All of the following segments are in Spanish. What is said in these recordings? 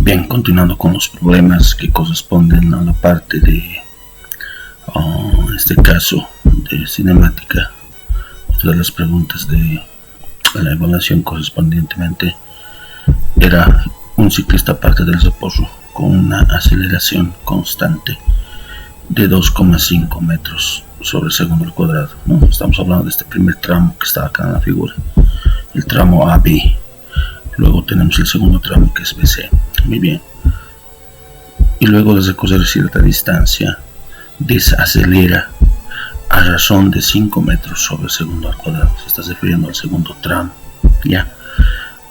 Bien, continuando con los problemas que corresponden a la parte de, en este caso, de cinemática. Otra de las preguntas de la evaluación correspondientemente era: un ciclista parte del reposo con una aceleración constante de 2,5 metros sobre segundo al cuadrado, ¿no? Estamos hablando de este primer tramo que está acá en la figura, el tramo AB. Luego tenemos el segundo tramo, que es BC. Muy bien. Y luego de recorrer cierta distancia, desacelera a razón de 5 metros sobre segundo al cuadrado. Se está refiriendo al segundo tramo, ¿ya?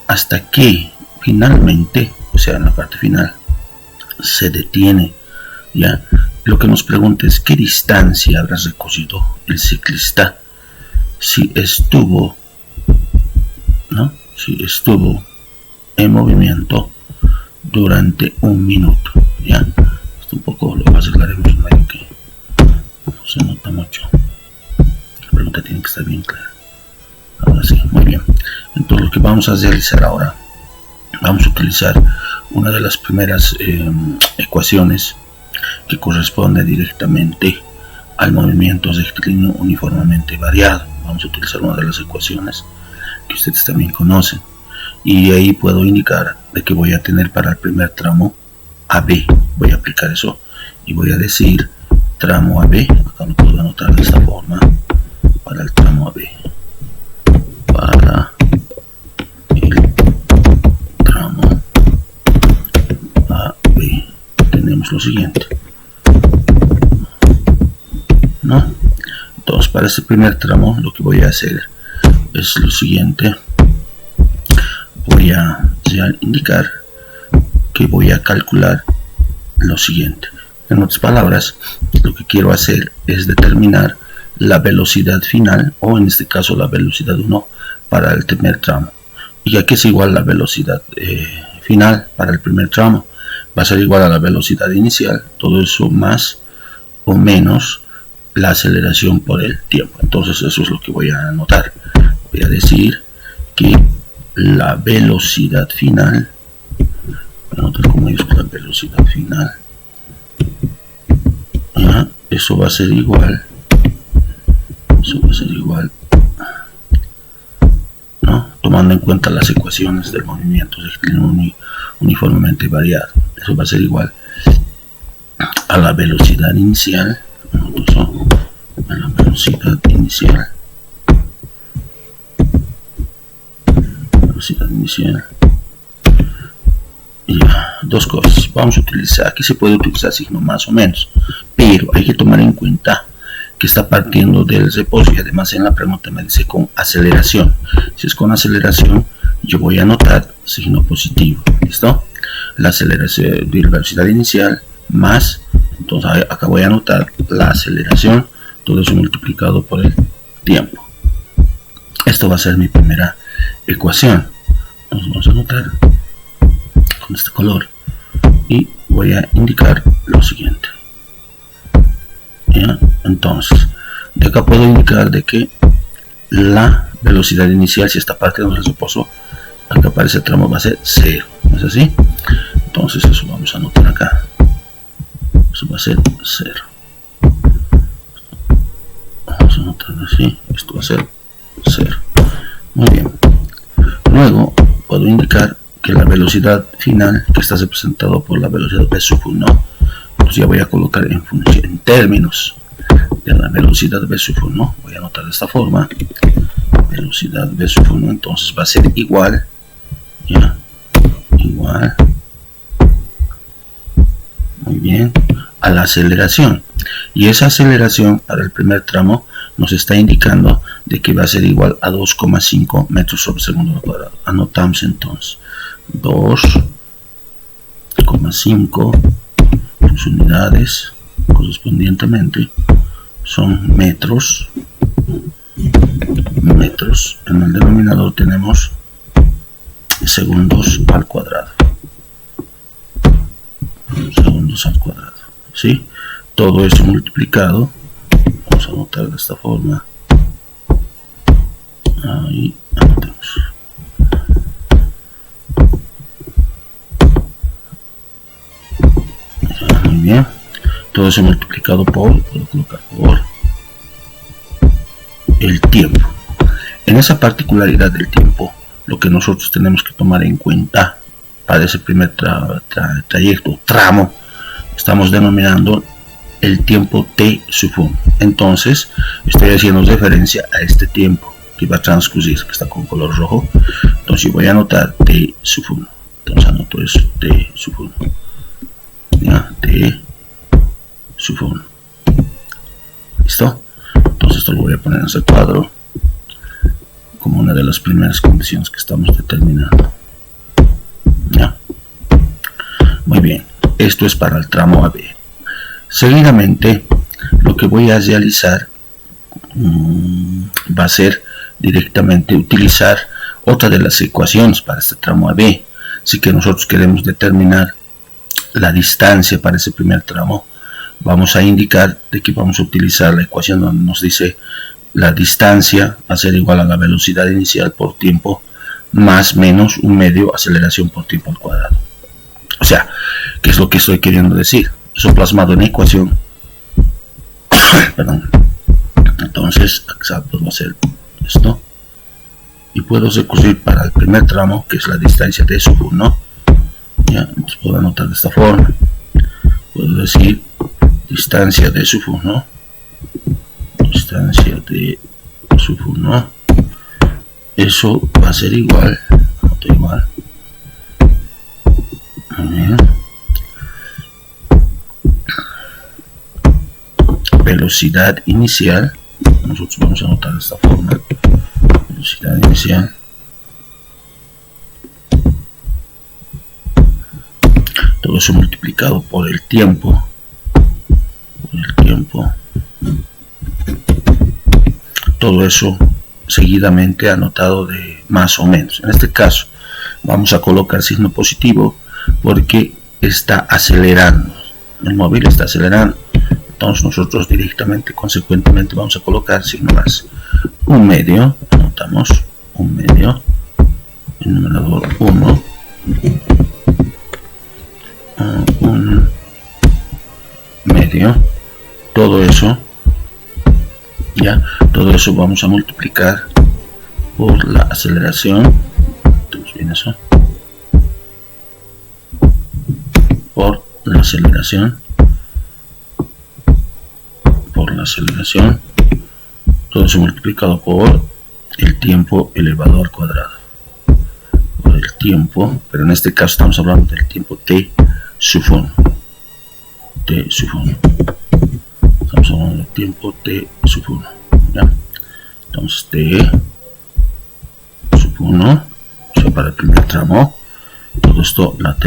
Hasta que finalmente, o sea, en la parte final, se detiene, ¿ya? Lo que nos pregunta es: ¿qué distancia habrá recorrido el ciclista si estuvo, ¿no? Si estuvo en movimiento durante un minuto, ¿ya? Esto un poco lo arreglaremos en medio, que no se nota mucho. La pregunta tiene que estar bien clara. Ahora sí, muy bien. Entonces, lo que vamos a realizar ahora, vamos a utilizar una de las primeras ecuaciones que corresponde directamente al movimiento rectilíneo uniformemente variado. Vamos a utilizar una de las ecuaciones que ustedes también conocen, y ahí puedo indicar de que voy a tener para el primer tramo AB. Voy a aplicar eso y voy a decir tramo AB. Acá lo puedo anotar de esta forma: para el tramo AB, para el tramo AB tenemos lo siguiente, ¿no? Entonces, para este primer tramo lo que voy a hacer es lo siguiente: voy a indicar que voy a calcular lo siguiente. En otras palabras, lo que quiero hacer es determinar la velocidad final, o en este caso la velocidad 1 para el primer tramo. Y aquí es igual la velocidad final para el primer tramo, va a ser igual a la velocidad inicial, todo eso más o menos la aceleración por el tiempo. Entonces eso es lo que voy a anotar. Voy a decir que la velocidad final, anotar con mayúscula velocidad final, ¿ya? Eso va a ser igual, ¿no? Tomando en cuenta las ecuaciones del movimiento rectilíneo uniformemente variado. Eso va a ser igual a la velocidad inicial, velocidad inicial. Y dos cosas vamos a utilizar. Aquí se puede utilizar signo más o menos, pero hay que tomar en cuenta que está partiendo del reposo, y además en la pregunta me dice con aceleración. Si es con aceleración, yo voy a anotar signo positivo. ¿Listo? La aceleración de la velocidad inicial más, entonces acá voy a anotar la aceleración, todo eso multiplicado por el tiempo. Esto va a ser mi primera ecuación. Entonces vamos a anotar con este color y voy a indicar lo siguiente, ¿ya? Entonces, de acá puedo indicar de que la velocidad inicial, si esta parte del reposo, acá para ese tramo va a ser 0, ¿no es así? Entonces eso vamos a anotar acá, eso va a ser 0. Vamos a anotar así, esto va a ser 0. Muy bien. Luego puedo indicar que la velocidad final, que está representado por la velocidad v sub 1, pues ya voy a colocar en función, en términos de la velocidad v sub 1, voy a anotar de esta forma, velocidad v sub 1, entonces va a ser igual, ya, igual, muy bien, a la aceleración. Y esa aceleración para el primer tramo nos está indicando de que va a ser igual a 2,5 metros sobre segundo al cuadrado. Anotamos entonces 2,5, sus unidades correspondientemente son metros. En el denominador tenemos segundos al cuadrado. ¿Sí? Todo eso multiplicado, vamos a anotar de esta forma, ahí anotamos, todo eso multiplicado por, puedo colocar por el tiempo. En esa particularidad del tiempo, lo que nosotros tenemos que tomar en cuenta para ese primer trayecto, tramo, estamos denominando el tiempo T sub 1. Entonces, estoy haciendo referencia a este tiempo que va a transcurrir, que está con color rojo. Entonces, voy a anotar T sub 1. Entonces, anoto eso, T sub 1. Ya, T sub 1. ¿Listo? Entonces, esto lo voy a poner en ese cuadro como una de las primeras condiciones que estamos determinando. ¿Ya? Muy bien, esto es para el tramo AB. Seguidamente, lo que voy a realizar va a ser directamente utilizar otra de las ecuaciones para este tramo AB. Si que nosotros queremos determinar la distancia para ese primer tramo, vamos a indicar de que vamos a utilizar la ecuación donde nos dice la distancia va a ser igual a la velocidad inicial por tiempo más menos un medio aceleración por tiempo al cuadrado. O sea, ¿qué es lo que estoy queriendo decir? Eso plasmado en ecuación. Perdón. Entonces, acá puedo hacer esto. Y puedo recurrir para el primer tramo, que es la distancia de sub 1. Ya, entonces puedo anotar de esta forma. Puedo decir distancia de sub 1. Distancia de sub 1. Eso va a ser igual. Anoto igual. Muy bien. Velocidad inicial. Nosotros vamos a anotar de esta forma. Velocidad inicial. Todo eso multiplicado por el tiempo. Todo eso seguidamente anotado de más o menos. En este caso vamos a colocar signo positivo porque está acelerando. El móvil está acelerando. Entonces nosotros directamente, consecuentemente, vamos a colocar signo más. Un medio, anotamos un medio, el numerador 1, un medio, todo eso, ya, todo eso vamos a multiplicar por la aceleración, tenemos bien eso, por la aceleración, todo eso multiplicado por el tiempo elevado al cuadrado, por el tiempo, pero en este caso estamos hablando del tiempo T sub 1, estamos hablando del tiempo T sub 1, ¿ya? Entonces T sub 1, o sea, para el primer tramo, todo esto, la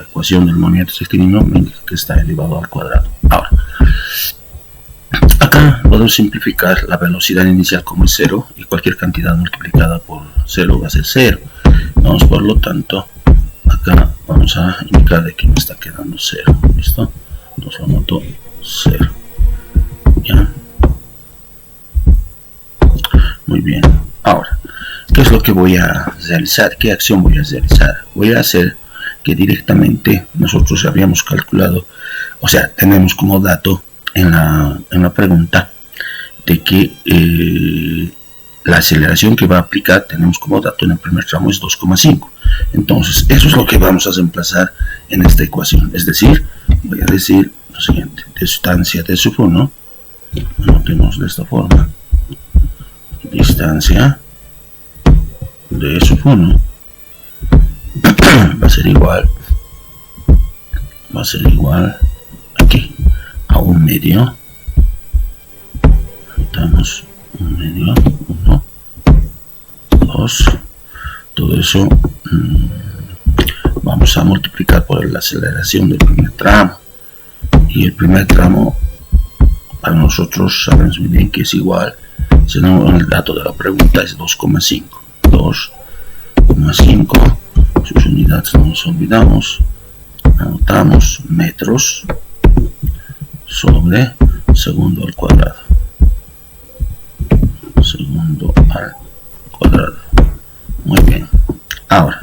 ecuación del movimiento rectilíneo me indica que está elevado al cuadrado. Ahora, acá podemos simplificar la velocidad inicial como es 0 y cualquier cantidad multiplicada por 0 va a ser 0. Vamos, por lo tanto, acá vamos a indicar de que me está quedando 0. ¿Listo? Entonces lo anoto 0. ¿Ya? Muy bien. Ahora, ¿qué es lo que voy a realizar? ¿Qué acción voy a realizar? Voy a hacer que directamente nosotros habíamos calculado, o sea, tenemos como dato en la pregunta de que la aceleración que va a aplicar, tenemos como dato en el primer tramo es 2,5. Entonces, eso es lo que vamos a reemplazar en esta ecuación. Es decir, voy a decir lo siguiente: distancia de sub 1, anotemos de esta forma, distancia de sub 1 va a ser igual aquí a un medio, anotamos un medio, 1, 2, todo eso vamos a multiplicar por la aceleración del primer tramo, y el primer tramo para nosotros sabemos muy bien que es igual, según el dato de la pregunta es 2,5, 2,5, sus unidades no nos olvidamos, anotamos metros sobre segundo al cuadrado, muy bien. Ahora,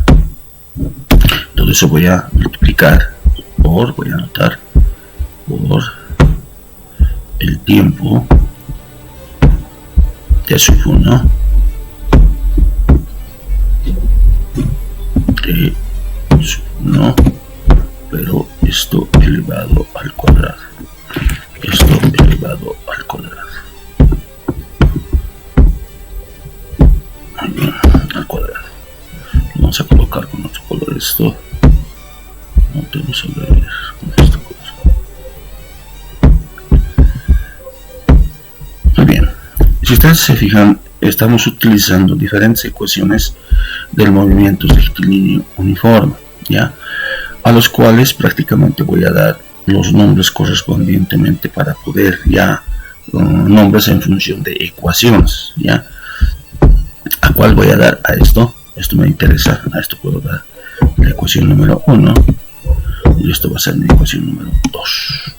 todo eso voy a multiplicar por, voy a anotar por tiempo T sub 1 T sub 1, pero esto elevado al cuadrado. Esto elevado al cuadrado. Muy bien, al cuadrado. Vamos a colocar con otro color esto. No tenemos a ver con esta cosa. Muy bien. Si ustedes se fijan, estamos utilizando diferentes ecuaciones del movimiento rectilíneo uniforme, ¿ya? A los cuales prácticamente voy a dar los nombres correspondientemente para poder ya nombres en función de ecuaciones, ¿ya? ¿A cuál voy a dar? A esto. Esto me interesa. A esto puedo dar la ecuación número 1 y esto va a ser mi ecuación número 2.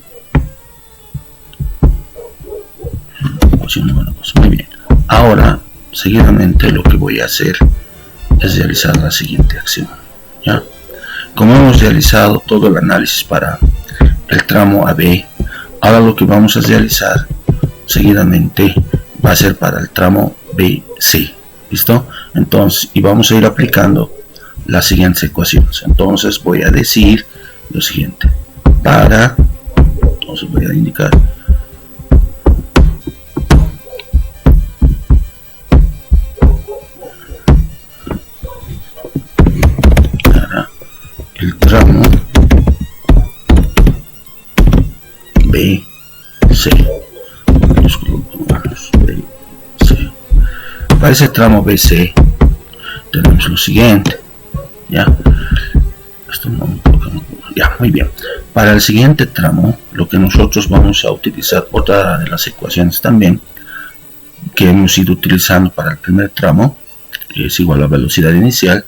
Ecuación número 2. Muy bien. Ahora, seguidamente lo que voy a hacer es realizar la siguiente acción, ¿ya? Como hemos realizado todo el análisis para el tramo AB, ahora lo que vamos a realizar seguidamente va a ser para el tramo BC, ¿listo? Entonces, y vamos a ir aplicando las siguientes ecuaciones. Entonces voy a decir lo siguiente, entonces voy a indicar el tramo BC. Para ese tramo BC tenemos lo siguiente, ya. Esto no, ya, muy bien. Para el siguiente tramo, lo que nosotros vamos a utilizar, otra de las ecuaciones también que hemos ido utilizando para el primer tramo, es igual a velocidad inicial.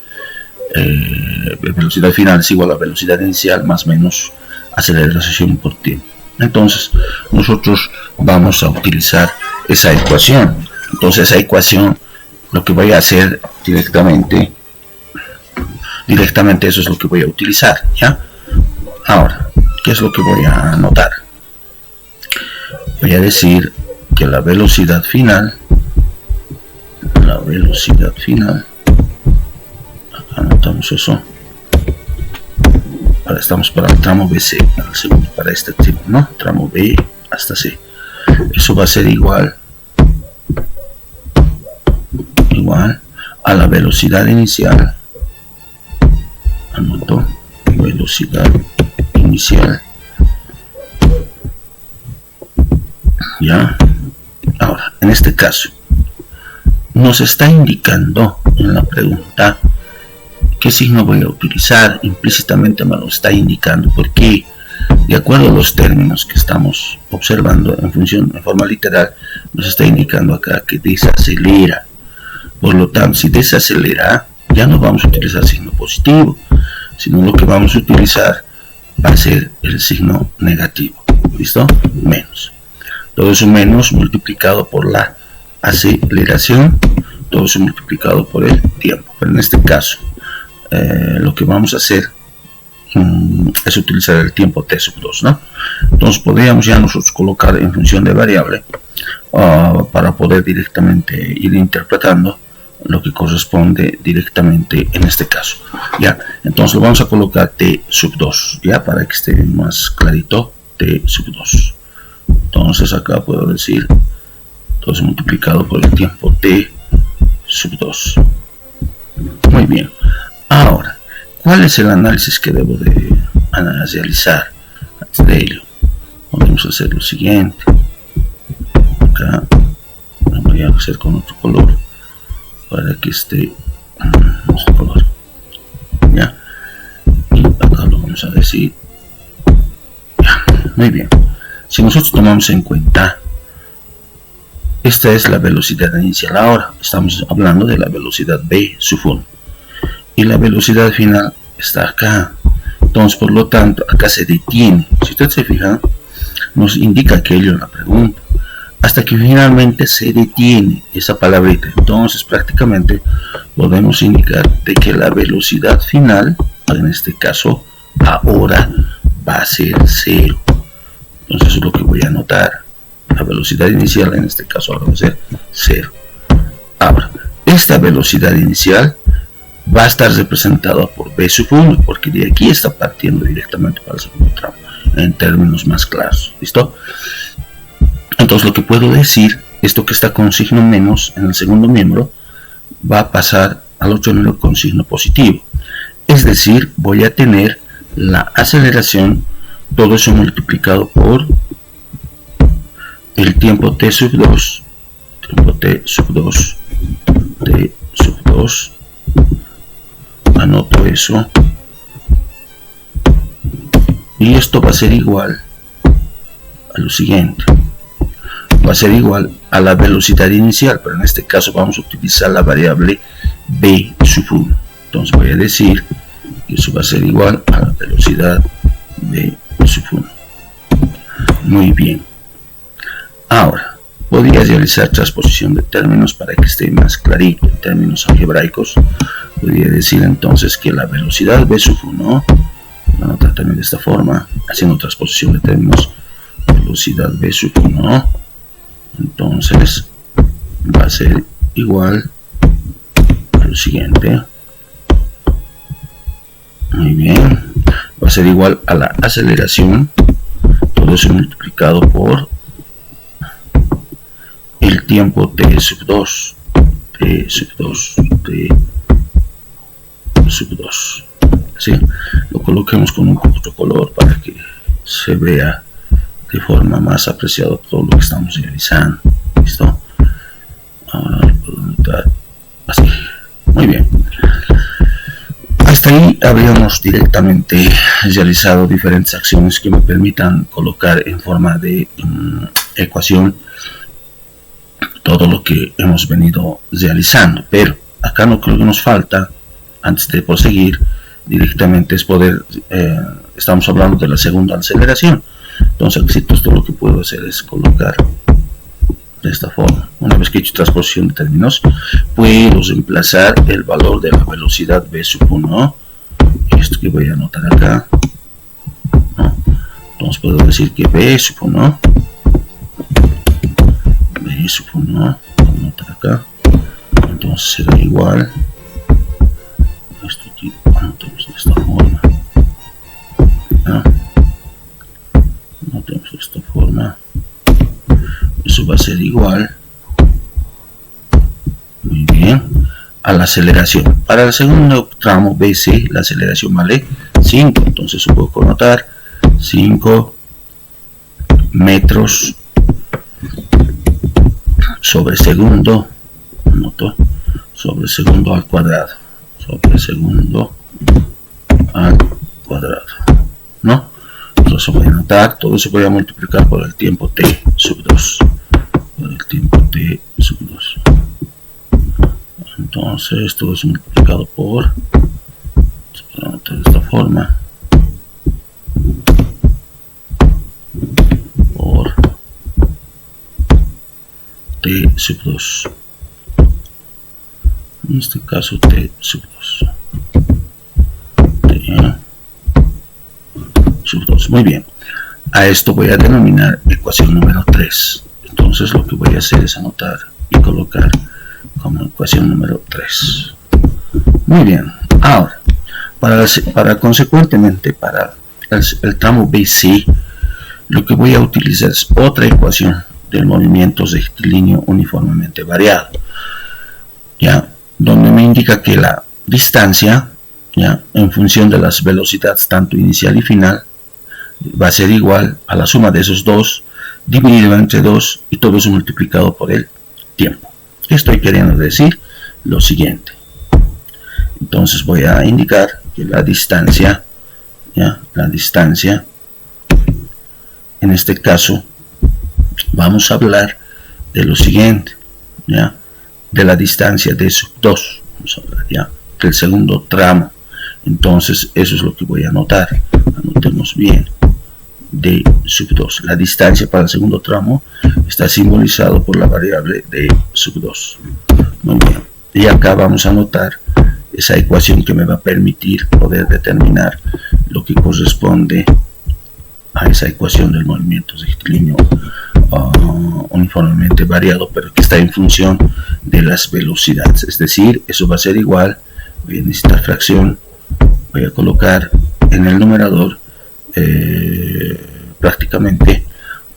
Velocidad final es igual a velocidad inicial más menos aceleración por tiempo. Entonces nosotros vamos a utilizar esa ecuación. Entonces esa ecuación lo que voy a hacer directamente eso es lo que voy a utilizar, ¿ya? Ahora, ¿qué es lo que voy a anotar? Voy a decir que la velocidad final, anotamos eso. Ahora estamos para el tramo BC, el segundo para este tipo, ¿no? Tramo B hasta C. Eso va a ser igual a la velocidad inicial. Anoto velocidad inicial. Ya. Ahora, en este caso, nos está indicando en la pregunta qué signo voy a utilizar. Implícitamente me lo está indicando porque de acuerdo a los términos que estamos observando en forma literal, nos está indicando acá que desacelera. Por lo tanto, si desacelera, ya no vamos a utilizar signo positivo, sino lo que vamos a utilizar va a ser el signo negativo. ¿Listo? Menos. Todo eso menos multiplicado por la aceleración, todo eso multiplicado por el tiempo. Pero en este caso, lo que vamos a hacer es utilizar el tiempo t sub 2, ¿no? Entonces podríamos ya nosotros colocar en función de variable para poder directamente ir interpretando lo que corresponde directamente en este caso, ya. Entonces lo vamos a colocar t sub 2, ya, para que esté más clarito, t sub 2. Entonces acá puedo decir todo eso multiplicado por el tiempo t sub 2. Muy bien. Ahora, ¿cuál es el análisis que debo de realizar antes de ello? Podemos hacer lo siguiente. Acá lo voy a hacer con otro color para que esté este color, ya. Y acá lo vamos a decir, ya. Muy bien. Si nosotros tomamos en cuenta, esta es la velocidad inicial. Ahora estamos hablando de la velocidad b sub 1 y la velocidad final está acá. Entonces, por lo tanto, acá se detiene. Si usted se fija, nos indica aquello en la pregunta, hasta que finalmente se detiene esa palabrita. Entonces, prácticamente podemos indicar de que la velocidad final, en este caso, ahora va a ser 0. Entonces, eso es lo que voy a anotar. La velocidad inicial en este caso ahora va a ser 0. Ahora, esta velocidad inicial va a estar representada por B sub 1, porque de aquí está partiendo directamente para el segundo tramo, en términos más claros. ¿Listo? Entonces lo que puedo decir, esto que está con signo menos en el segundo miembro, va a pasar al otro miembro con signo positivo. Es decir, voy a tener la aceleración, todo eso multiplicado por el tiempo t sub 2, t sub 2, anoto eso, y esto va a ser igual a lo siguiente, va a ser igual a la velocidad inicial, pero en este caso vamos a utilizar la variable b sub 1, entonces voy a decir que eso va a ser igual a la velocidad b sub 1. Muy bien. Ahora, podría realizar transposición de términos para que esté más clarito. En términos algebraicos, podría decir entonces que la velocidad b sub 1, voy a anotar también de esta forma, haciendo transposición de términos, velocidad b sub 1, entonces va a ser igual a lo siguiente. Muy bien, va a ser igual a la aceleración, todo eso multiplicado por el tiempo t sub 2, ¿sí? Lo coloquemos con un otro color para que se vea de forma más apreciada todo lo que estamos realizando. ¿Listo? Ahora lo puedo anotar así. Muy bien. Hasta ahí habríamos directamente realizado diferentes acciones que me permitan colocar en forma de ecuación todo lo que hemos venido realizando, pero acá lo que nos falta antes de proseguir directamente es poder, estamos hablando de la segunda aceleración, entonces aquí todo lo que puedo hacer es colocar de esta forma. Una vez que he hecho transposición de términos, puedo reemplazar el valor de la velocidad b sub 1, esto que voy a anotar acá, ¿no? Entonces puedo decir que b sub 1, anotar acá, entonces será igual, esto aquí anotemos de esta forma, ¿no? Anotemos de esta forma, eso va a ser igual, muy bien, a la aceleración. Para el segundo tramo BC la aceleración vale 5, entonces puedo connotar 5 metros sobre segundo, anoto, sobre segundo al cuadrado, ¿no? Entonces voy a anotar, todo eso voy a multiplicar por el tiempo t sub 2, entonces todo es multiplicado por, se puede anotar de esta forma, por t sub 2, en este caso t sub 2, muy bien. A esto voy a denominar ecuación número 3, entonces lo que voy a hacer es anotar y colocar como ecuación número 3. Muy bien. Ahora, consecuentemente para el tramo BC, lo que voy a utilizar es otra ecuación del movimiento rectilíneo uniformemente variado, ya, donde me indica que la distancia, ya, en función de las velocidades tanto inicial y final, va a ser igual a la suma de esos dos dividido entre 2 y todo eso multiplicado por el tiempo. Estoy queriendo decir lo siguiente. Entonces voy a indicar que la distancia, ¿ya? La distancia, en este caso, vamos a hablar de lo siguiente, ¿ya? De la distancia de sub 2, vamos a hablar ya del segundo tramo. Entonces eso es lo que voy a anotar, anotemos bien, de sub 2. La distancia para el segundo tramo está simbolizado por la variable de sub 2. Muy bien. Y acá vamos a anotar esa ecuación que me va a permitir poder determinar lo que corresponde a esa ecuación del movimiento rectilíneo uniformemente variado, pero que está en función de las velocidades. Es decir, eso va a ser igual, voy a necesitar fracción, voy a colocar en el numerador prácticamente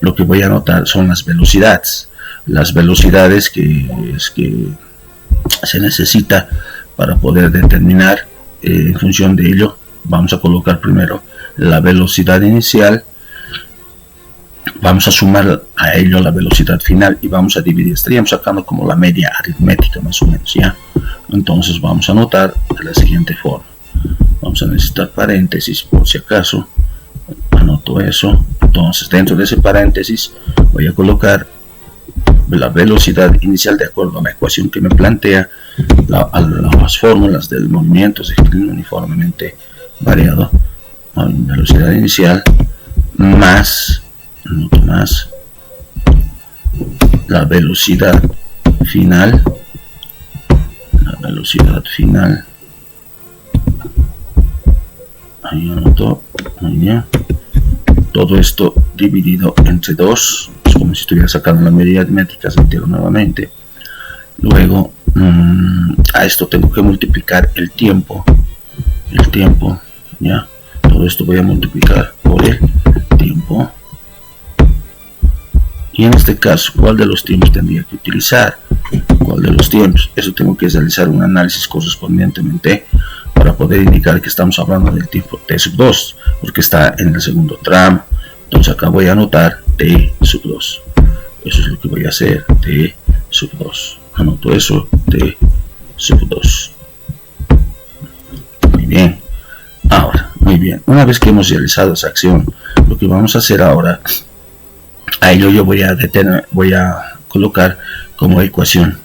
lo que voy a anotar son las velocidades que se necesita para poder determinar. En función de ello vamos a colocar primero la velocidad inicial, vamos a sumar a ello la velocidad final y vamos a dividir. Estaríamos sacando como la media aritmética más o menos, ¿ya? Entonces vamos a anotar de la siguiente forma. Vamos a necesitar paréntesis por si acaso. Anoto eso. Entonces dentro de ese paréntesis voy a colocar la velocidad inicial de acuerdo a la ecuación que me plantea las fórmulas del movimiento uniformemente variado. Velocidad inicial más la velocidad final, ahí anoto, muy bien, todo esto dividido entre 2, es como si estuviera sacando la medida aritmética, se entero nuevamente. Luego a esto tengo que multiplicar el tiempo, ya, todo esto voy a multiplicar por el tiempo. Y en este caso, ¿cuál de los tiempos tendría que utilizar? ¿Cuál de los tiempos? Eso tengo que realizar un análisis correspondientemente para poder indicar que estamos hablando del tiempo T sub 2, porque está en el segundo tramo. Entonces acá voy a anotar T sub 2. Eso es lo que voy a hacer, T sub 2. Anoto eso, T sub 2. Muy bien. Ahora, muy bien. Una vez que hemos realizado esa acción, lo que vamos a hacer ahora, a ello yo voy a colocar como ecuación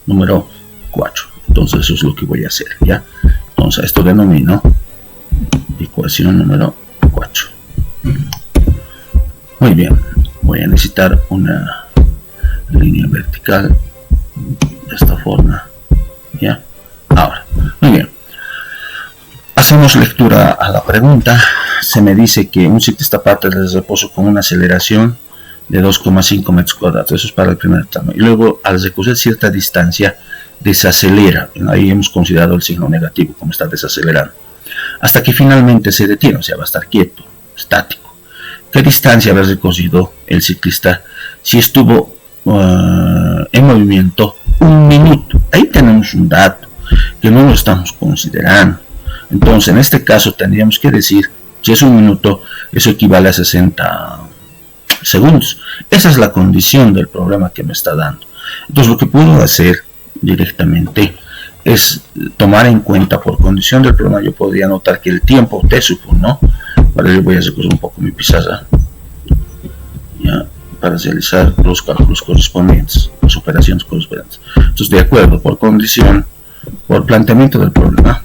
número 4. Entonces eso es lo que voy a hacer, ¿ya? Entonces a esto denomino ecuación número 4. Muy bien, voy a necesitar una línea vertical de esta forma, ¿ya? Ahora, muy bien, hacemos lectura a la pregunta. Se me dice que un ciclista parte del reposo con una aceleración de 2,5 metros cuadrados, eso es para el primer tramo, y luego al recorrer cierta distancia desacelera. Ahí hemos considerado el signo negativo, como está desacelerando, hasta que finalmente se detiene, o sea, va a estar quieto, estático. ¿Qué distancia habrá recorrido el ciclista si estuvo en movimiento un minuto? Ahí tenemos un dato que no lo estamos considerando. Entonces en este caso tendríamos que decir, si es un minuto, eso equivale a 60 segundos. Esa es la condición del problema que me está dando. Entonces lo que puedo hacer directamente es tomar en cuenta, por condición del problema, yo podría anotar que el tiempo T sub 1, para ello voy a recoger un poco mi pizarra, ya, para realizar los cálculos correspondientes, las operaciones correspondientes. Entonces, de acuerdo, por condición, por planteamiento del problema,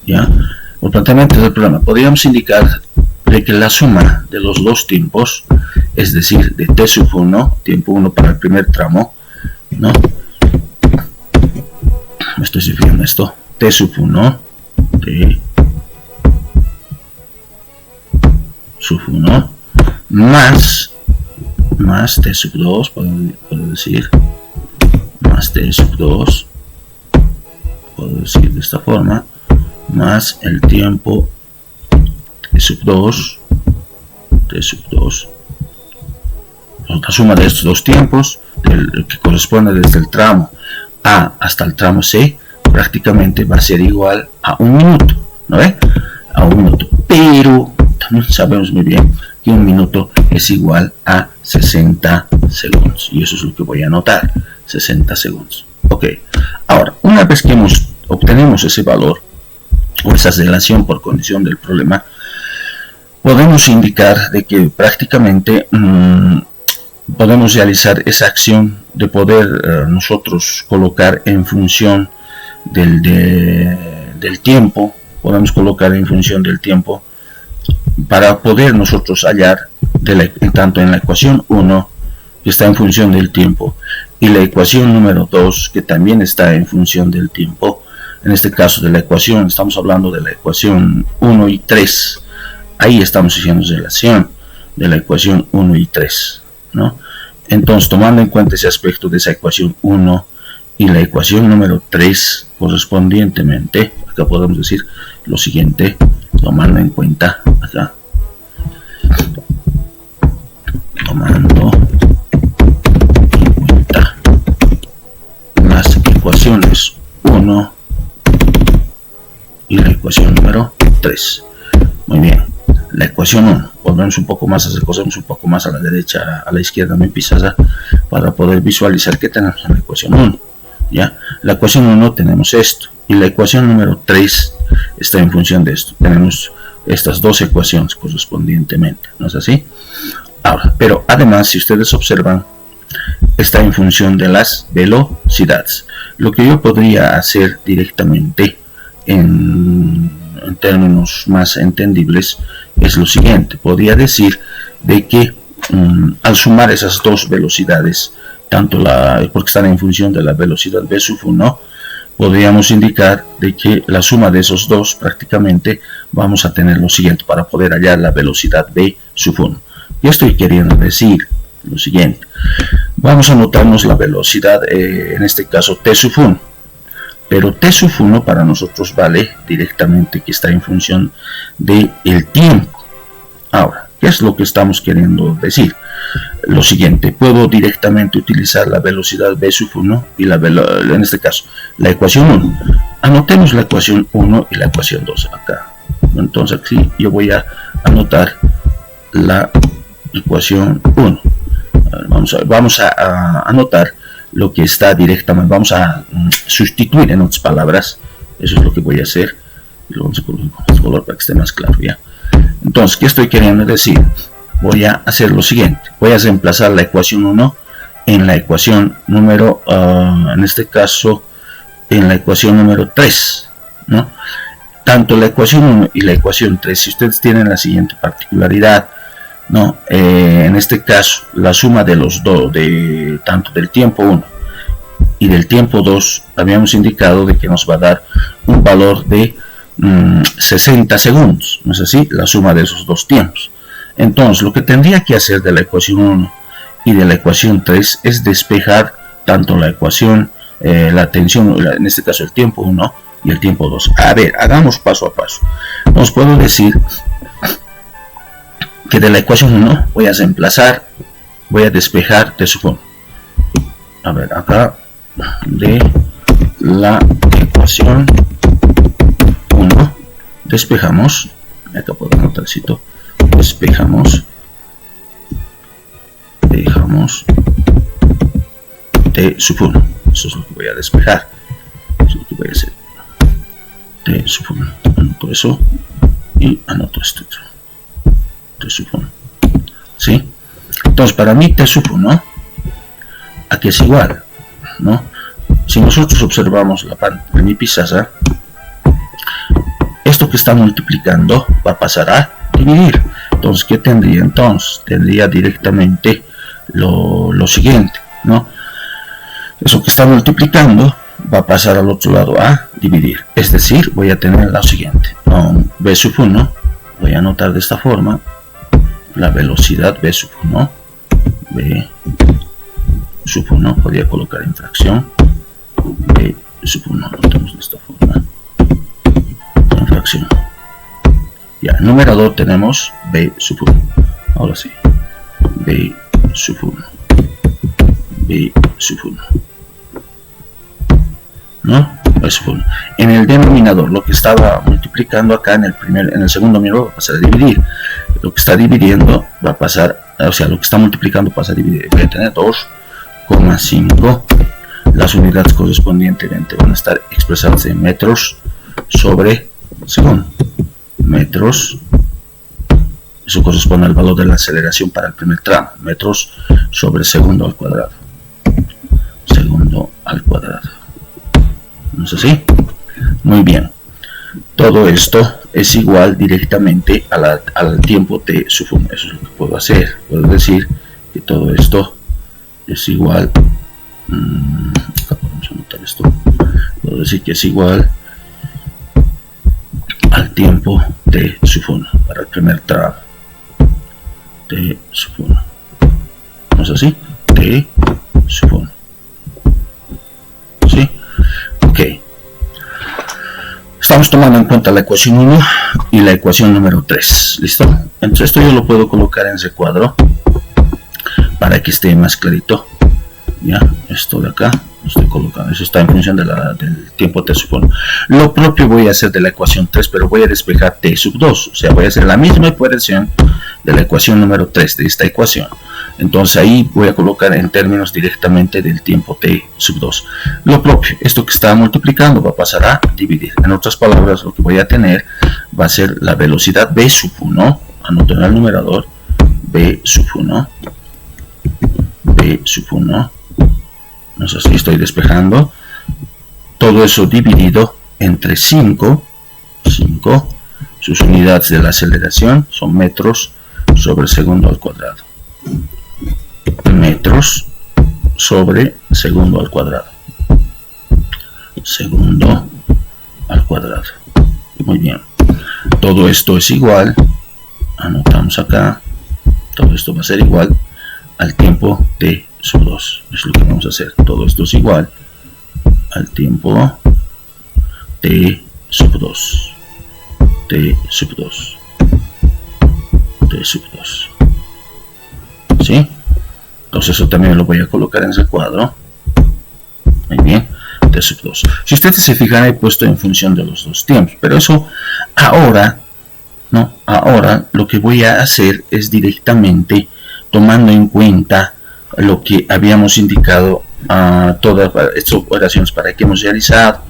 ya, por planteamiento del problema, podríamos indicar de que la suma de los dos tiempos, es decir, de T sub 1, tiempo 1 para el primer tramo, ¿no? Me estoy refiriendo a esto, T sub 1, T sub 1, más T sub 2, puedo decir, más T sub 2, puedo decir de esta forma, más el tiempo T sub 2, la suma de estos dos tiempos, que corresponde desde el tramo A hasta el tramo C, prácticamente va a ser igual a un minuto, ¿no ve? A un minuto, pero también sabemos muy bien que un minuto es igual a 60 segundos, y eso es lo que voy a anotar, 60 segundos. Ok, ahora, una vez que obtenemos ese valor, o esa relación por condición del problema, podemos indicar de que prácticamente podemos realizar esa acción de poder nosotros colocar en función del tiempo, podemos colocar en función del tiempo para poder nosotros hallar tanto en la ecuación 1, que está en función del tiempo, y la ecuación número 2, que también está en función del tiempo. En este caso de la ecuación, estamos hablando de la ecuación 1 y 3. Ahí estamos haciendo relación de la ecuación 1 y 3, ¿no? Entonces, tomando en cuenta ese aspecto de esa ecuación 1 y la ecuación número 3 correspondientemente, acá podemos decir lo siguiente, tomando en cuenta acá, tomando en cuenta las ecuaciones 1 y la ecuación número 3. Muy bien, la ecuación 1, volvemos un poco más, acercamos un poco más a la derecha, a la izquierda mi pizarra, para poder visualizar que tenemos en la ecuación 1. ¿Ya? La ecuación 1 tenemos esto, y la ecuación número 3 está en función de esto. Tenemos estas dos ecuaciones correspondientemente, ¿no es así? Ahora, pero además, si ustedes observan, está en función de las velocidades. Lo que yo podría hacer directamente en términos más entendibles es lo siguiente: podría decir de que al sumar esas dos velocidades, tanto porque están en función de la velocidad v sub 1, podríamos indicar de que la suma de esos dos prácticamente vamos a tener lo siguiente para poder hallar la velocidad v sub 1. Yo estoy queriendo decir lo siguiente: vamos a anotarnos la velocidad, en este caso t sub 1, pero t sub 1 para nosotros vale directamente que está en función del tiempo. Ahora, ¿qué es lo que estamos queriendo decir? Lo siguiente: puedo directamente utilizar la velocidad v sub 1 y en este caso la ecuación 1. Anotemos la ecuación 1 y la ecuación 2 acá. Entonces aquí yo voy a anotar la ecuación 1. Vamos a anotar lo que está directamente, vamos a sustituir, en otras palabras. Eso es lo que voy a hacer. Lo vamos a poner con este color para que esté más claro, ¿ya? Entonces, ¿qué estoy queriendo decir? Voy a hacer lo siguiente: voy a reemplazar la ecuación 1 en la ecuación número, en este caso, en la ecuación número 3, ¿no? Tanto la ecuación 1 y la ecuación 3, si ustedes tienen la siguiente particularidad, ¿no? En este caso, la suma de los dos, tanto del tiempo 1 y del tiempo 2, habíamos indicado de que nos va a dar un valor de 60 segundos, ¿no es así? La suma de esos dos tiempos. Entonces, lo que tendría que hacer de la ecuación 1 y de la ecuación 3 es despejar tanto la ecuación, la tensión, en este caso el tiempo 1 y el tiempo 2. A ver, hagamos paso a paso. Nos puedo decir que de la ecuación 1 voy a reemplazar, voy a despejar t sub 1. A ver, acá de la ecuación 1 despejamos, acá puedo anotar, despejamos, dejamos t sub 1. Eso es lo que voy a despejar, eso es lo que voy a hacer. T sub 1, anoto eso y anoto esto. T sub 1, ¿sí? Entonces, para mí t sub 1 aquí es igual, ¿no? Si nosotros observamos la parte de mi pizarra, esto que está multiplicando va a pasar a dividir. Entonces, ¿qué tendría? Entonces, tendría directamente lo siguiente, ¿no? Eso que está multiplicando va a pasar al otro lado a dividir. Es decir, voy a tener lo siguiente: v sub 1, voy a anotar de esta forma la velocidad v sub 1, v sub 1, podría colocar en fracción, v sub 1, anotamos de esta forma, en fracción. Ya, en numerador tenemos v sub 1, ahora sí, v sub 1, v sub 1, ¿no? V sub 1. En el denominador, lo que estaba multiplicando acá en el segundo número va a pasar a dividir. Lo que está dividiendo va a pasar, o sea, lo que está multiplicando pasa a dividir. Voy a tener 2,5. Las unidades correspondientemente van a estar expresadas en metros sobre segundo. Metros, eso corresponde al valor de la aceleración para el primer tramo. Metros sobre segundo al cuadrado. Segundo al cuadrado. ¿No es así? Muy bien. Todo esto es igual directamente al tiempo t sub 1. Eso es lo que puedo hacer. Puedo decir que todo esto es igual Acá podemos anotar esto. Puedo decir que es igual al tiempo T sub 1 para el primer tramo. T sub 1. ¿No es así? T sub 1. ¿Sí? Ok. Estamos tomando en cuenta la ecuación 1 y la ecuación número 3. ¿Listo? Entonces esto yo lo puedo colocar en recuadro para que esté más clarito. Ya, esto de acá lo estoy colocando. Eso está en función de del tiempo T sub 1. Lo propio voy a hacer de la ecuación 3, pero voy a despejar T sub 2. O sea, voy a hacer la misma operación de la ecuación número 3, de esta ecuación. Entonces ahí voy a colocar en términos directamente del tiempo T sub 2. Lo propio, esto que está multiplicando va a pasar a dividir. En otras palabras, lo que voy a tener va a ser la velocidad V sub 1. Anoto en el numerador V sub 1. V sub 1. No sé si estoy despejando. Todo eso dividido entre 5. Sus unidades de la aceleración son metros sobre segundo al cuadrado. Metros sobre segundo al cuadrado. Segundo al cuadrado. Muy bien. Todo esto es igual. Anotamos acá. Todo esto va a ser igual al tiempo T sub 2. Es lo que vamos a hacer. Todo esto es igual al tiempo T sub 2. T sub 2. T sub 2. ¿Sí? Entonces eso también lo voy a colocar en ese cuadro. Muy bien. T sub 2. Si ustedes se fijan, he puesto en función de los dos tiempos. Pero eso ahora, ¿no? Ahora lo que voy a hacer es directamente tomando en cuenta lo que habíamos indicado a todas estas operaciones para que hemos realizado,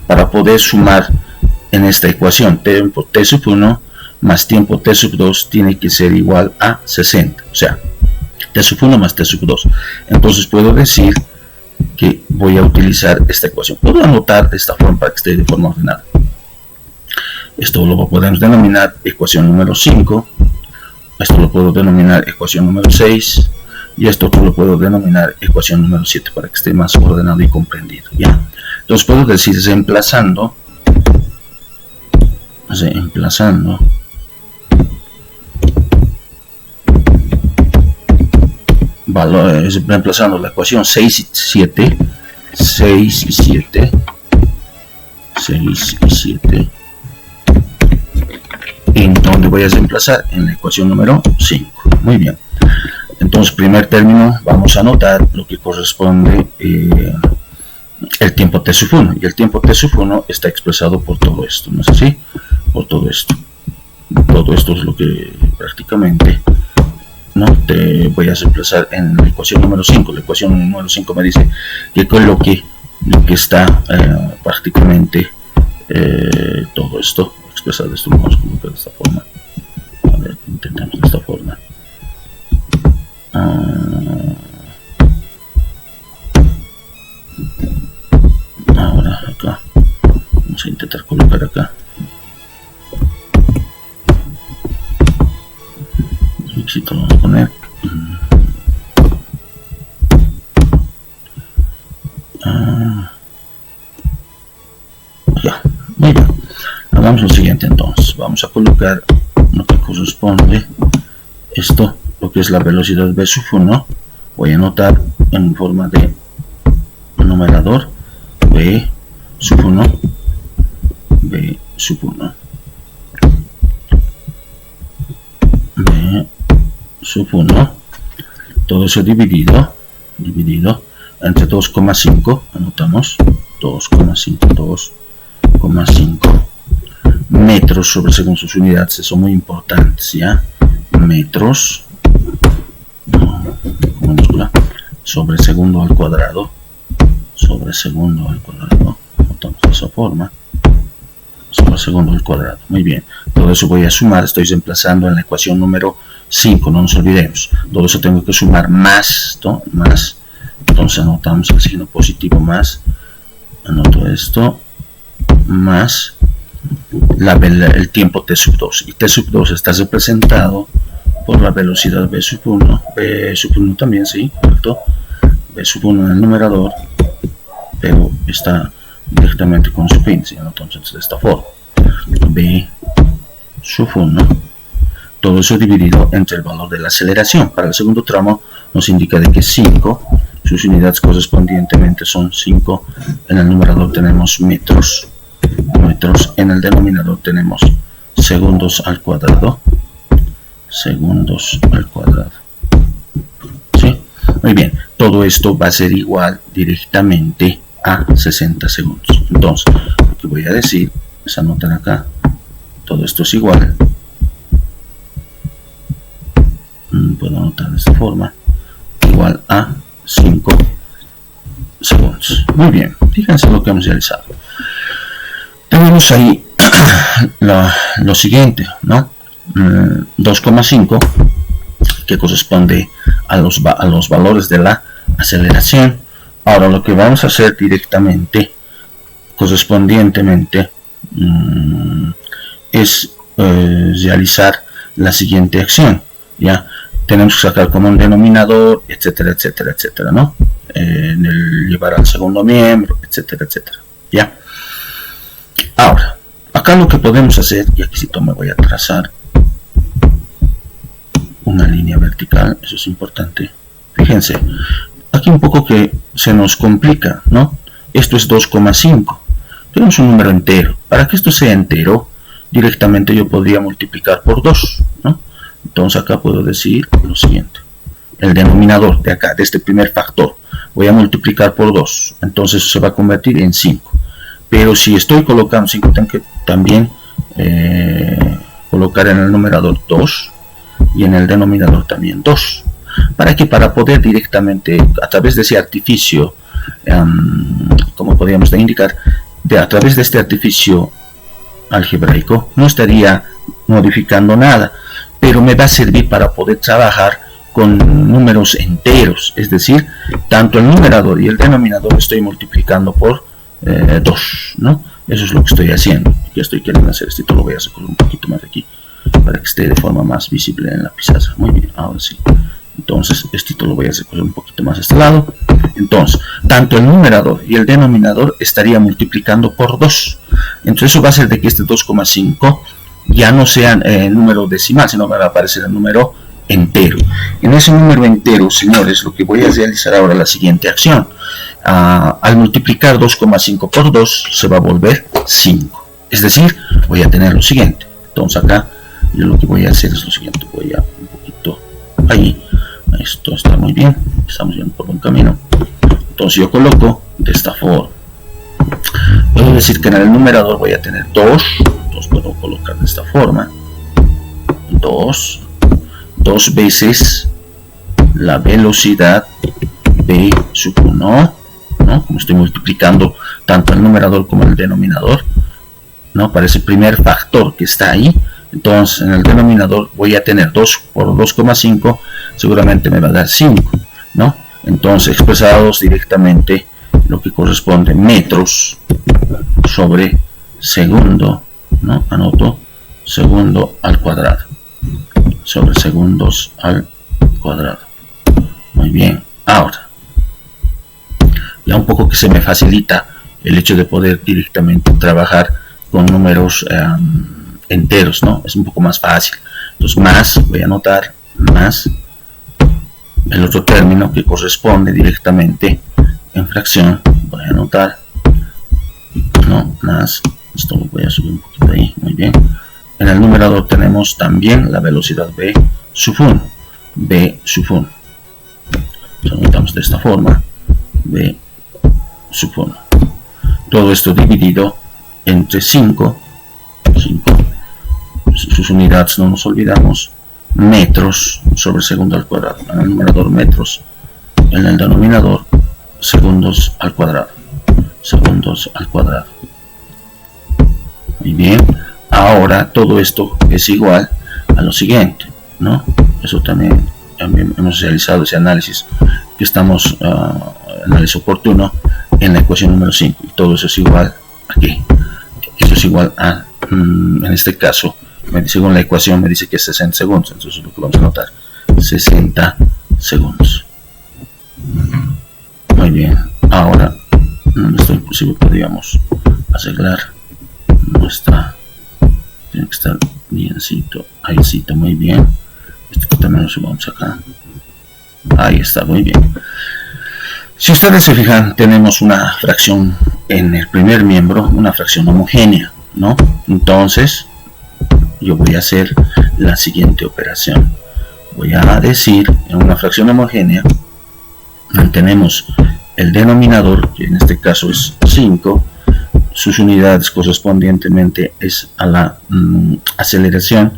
para poder sumar en esta ecuación tiempo T sub 1 más tiempo T sub 2 tiene que ser igual a 60. O sea, T sub 1 más T sub 2. Entonces puedo decir que voy a utilizar esta ecuación. Puedo anotar de esta forma para que esté de forma ordenada. Esto lo podemos denominar ecuación número 5. Esto lo puedo denominar ecuación número 6. Y esto lo puedo denominar ecuación número 7 para que esté más ordenado y comprendido. ¿Ya? Entonces puedo decir reemplazando la ecuación 6 y 7 en donde voy a reemplazar en la ecuación número 5. Muy bien. Entonces, primer término, vamos a anotar lo que corresponde el tiempo T sub 1. Y el tiempo T sub 1 está expresado por todo esto, ¿no es así? Por todo esto. Todo esto es lo que prácticamente, ¿no? Te voy a reemplazar en la ecuación número 5. La ecuación número 5 me dice que coloque lo que está prácticamente todo esto expresado. Esto lo vamos a colocar de esta forma. A ver, intentamos de esta forma. Ahora acá vamos a intentar colocar acá si lo vamos a poner ya, muy bien. Hagamos lo siguiente entonces, vamos a colocar lo que corresponde esto, lo que es la velocidad V sub 1, voy a anotar en forma de numerador V sub 1, V sub 1, V sub 1, todo eso dividido entre 2,5, anotamos 2,5 metros sobre según sus unidades, son muy importantes, ¿ya? Metros sobre segundo al cuadrado, notamos de esa forma, sobre segundo al cuadrado. Muy bien, todo eso voy a sumar, estoy reemplazando en la ecuación número 5, no nos olvidemos, todo eso tengo que sumar más, ¿no? Más, entonces anotamos el signo positivo más, anoto esto, más el tiempo T sub 2, y T sub 2 está representado por la velocidad V sub 1 también, sí, correcto, B sub 1 en el numerador, pero está directamente con sub índice, ¿no? Entonces de esta forma, B sub 1, todo eso dividido entre el valor de la aceleración. Para el segundo tramo nos indica de que 5, sus unidades correspondientemente son 5, en el numerador tenemos metros, en el denominador tenemos segundos al cuadrado, ¿sí? Muy bien, todo esto va a ser igual directamente a 60 segundos. Entonces, lo que voy a decir es anotar acá, todo esto es igual, puedo anotar de esta forma, igual a 5 segundos. Muy bien, fíjense lo que hemos realizado. Tenemos ahí lo siguiente, ¿no? 2,5 que corresponde a los valores de la aceleración. Ahora lo que vamos a hacer directamente, correspondientemente, es realizar la siguiente acción. Ya tenemos que sacar como un denominador, etcétera, etcétera, etcétera, ¿no? Llevar al segundo miembro, etcétera, etcétera. Ya. Ahora, acá lo que podemos hacer, y aquí me voy a trazar una línea vertical, eso es importante. Fíjense, aquí un poco que se nos complica, ¿no? Esto es 2,5. Tenemos un número entero. Para que esto sea entero, directamente yo podría multiplicar por 2, ¿no? Entonces acá puedo decir lo siguiente. El denominador de acá, de este primer factor, voy a multiplicar por 2. Entonces se va a convertir en 5. Pero si estoy colocando 5, tengo que también colocar en el numerador 2 y en el denominador también 2. ¿Para qué? Para poder directamente, a través de ese artificio, como podríamos indicar, a través de este artificio algebraico, no estaría modificando nada, pero me va a servir para poder trabajar con números enteros, es decir, tanto el numerador y el denominador estoy multiplicando por 2, ¿no? Eso es lo que estoy haciendo. Ya estoy queriendo hacer esto, lo voy a recoger un poquito más aquí para que esté de forma más visible en la pizarra. Muy bien, ahora sí. Entonces, esto lo voy a recoger un poquito más a este lado. Entonces, tanto el numerador y el denominador estaría multiplicando por 2. Entonces, eso va a hacer de que este 2,5 ya no sea número decimal, sino va a aparecer el número entero. En ese número entero, señores, lo que voy a realizar ahora es la siguiente acción. Al multiplicar 2,5 por 2 se va a volver 5. Es decir, voy a tener lo siguiente. Entonces acá yo lo que voy a hacer es lo siguiente. Voy a un poquito ahí. Esto está muy bien. Estamos yendo por buen camino. Entonces yo coloco de esta forma. Puedo decir que en el numerador voy a tener 2. Entonces puedo colocar de esta forma. 2 veces la velocidad B sub 1, ¿no? Como estoy multiplicando tanto el numerador como el denominador, ¿no? Para ese primer factor que está ahí, entonces en el denominador voy a tener 2 por 2,5, seguramente me va a dar 5, ¿no? Entonces expresados directamente lo que corresponde metros sobre segundo, ¿no? Anoto segundo al cuadrado, sobre segundos al cuadrado. Muy bien, ahora ya un poco que se me facilita el hecho de poder directamente trabajar con números enteros, ¿no? Es un poco más fácil. Entonces más, voy a anotar más el otro término que corresponde directamente en fracción, voy a anotar, no, más, esto lo voy a subir un poquito ahí, muy bien. En el numerador tenemos también la velocidad B sub 1, B sub 1. Lo anotamos de esta forma, B sub 1. Todo esto dividido entre 5, sus unidades no nos olvidamos, metros sobre segundo al cuadrado. En el numerador metros, en el denominador segundos al cuadrado. Segundos al cuadrado. Muy bien. Ahora todo esto es igual a lo siguiente, ¿no? Eso también hemos realizado ese análisis que estamos análisis oportuno en la ecuación número 5, y todo eso es igual aquí. Eso es igual a, en este caso, según la ecuación me dice que es 60 segundos, entonces lo que vamos a notar, 60 segundos. inclusive podríamos arreglar nuestra, tiene que estar biencito, ahícito, muy bien. Esto también lo subamos acá, ahí está, muy bien. Si ustedes se fijan, tenemos una fracción en el primer miembro, una fracción homogénea, ¿no? Entonces yo voy a hacer la siguiente operación. Voy a decir, en una fracción homogénea mantenemos el denominador, que en este caso es 5, sus unidades correspondientemente es a la aceleración,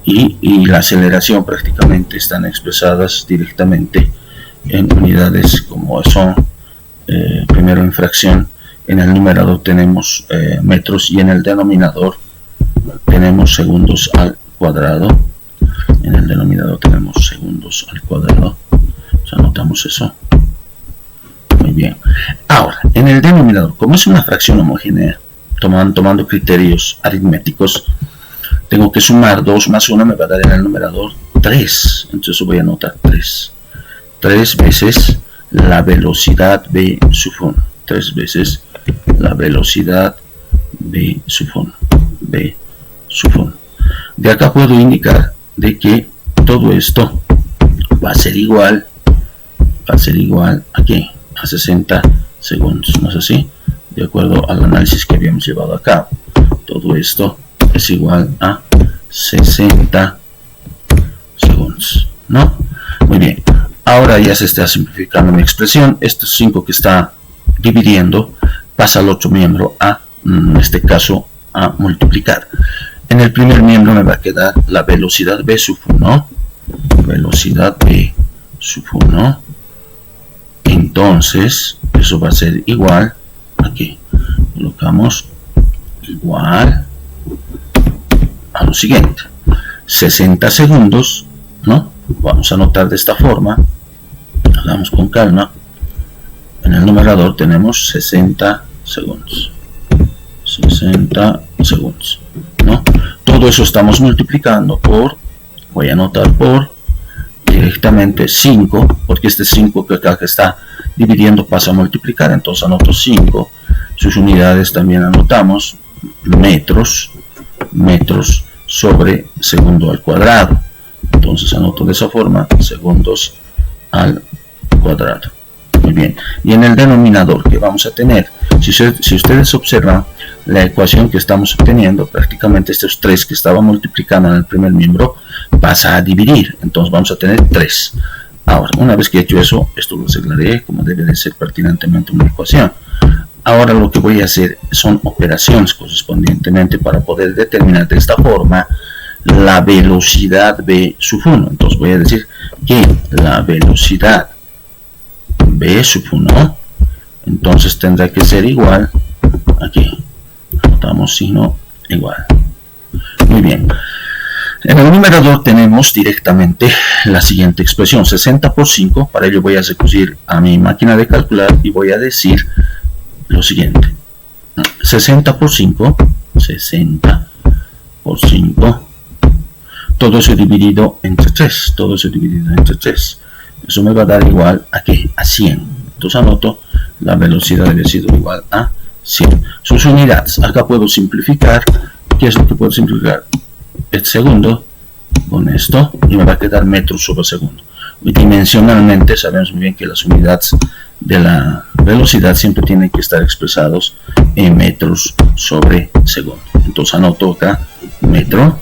y la aceleración prácticamente están expresadas directamente en unidades como son, primero en fracción. En el numerador tenemos metros y en el denominador tenemos segundos al cuadrado. En el denominador tenemos segundos al cuadrado. Ya anotamos eso. Muy bien. Ahora, en el denominador, como es una fracción homogénea, tomando criterios aritméticos, tengo que sumar 2 más 1, me va a dar en el numerador 3. Entonces voy a anotar 3. 3 veces la velocidad v sub 1. 3 veces la velocidad v sub 1. V sub 1. De acá puedo indicar de que todo esto va a ser igual a ¿qué? A 60 segundos, ¿no es así? De acuerdo al análisis que habíamos llevado a cabo. Todo esto es igual a 60 segundos, ¿no? Muy bien. Ahora ya se está simplificando mi expresión. Estos 5 que está dividiendo pasa al otro miembro a, en este caso, a multiplicar. En el primer miembro me va a quedar la velocidad v sub 1. Velocidad v sub 1. Entonces, eso va a ser igual. Aquí colocamos igual a lo siguiente. 60 segundos, ¿no? Vamos a anotar de esta forma. Hagamos con calma. En el numerador tenemos 60 segundos. 60 segundos, ¿no? Todo eso estamos multiplicando por, voy a anotar por directamente 5, porque este 5 que acá que está dividiendo pasa a multiplicar, entonces anoto 5. Sus unidades también anotamos, metros sobre segundo al cuadrado. Entonces anoto de esa forma, segundos al cuadrado. Muy bien. Y en el denominador que vamos a tener, si ustedes observan la ecuación que estamos obteniendo, prácticamente estos 3 que estaba multiplicando en el primer miembro pasa a dividir. Entonces vamos a tener 3. Ahora, una vez que he hecho eso, esto lo arreglaré como debe de ser pertinentemente una ecuación. Ahora lo que voy a hacer son operaciones correspondientemente para poder determinar de esta forma la velocidad v sub 1. Entonces voy a decir que la velocidad v sub 1 entonces tendrá que ser igual, aquí anotamos signo igual. Muy bien. En el numerador tenemos directamente la siguiente expresión, 60 por 5. Para ello voy a recurrir a mi máquina de calcular y voy a decir lo siguiente. 60 por 5, 60 por 5, todo eso dividido entre 3, todo eso dividido entre 3. Eso me va a dar igual a ¿qué? A 100. Entonces anoto, la velocidad debe ser igual a 100. Sus unidades, acá puedo simplificar. ¿Qué es lo que puedo simplificar? El segundo con esto y me va a quedar metros sobre segundo. Y dimensionalmente sabemos muy bien que las unidades de la velocidad siempre tienen que estar expresados en metros sobre segundo. Entonces anoto acá metro,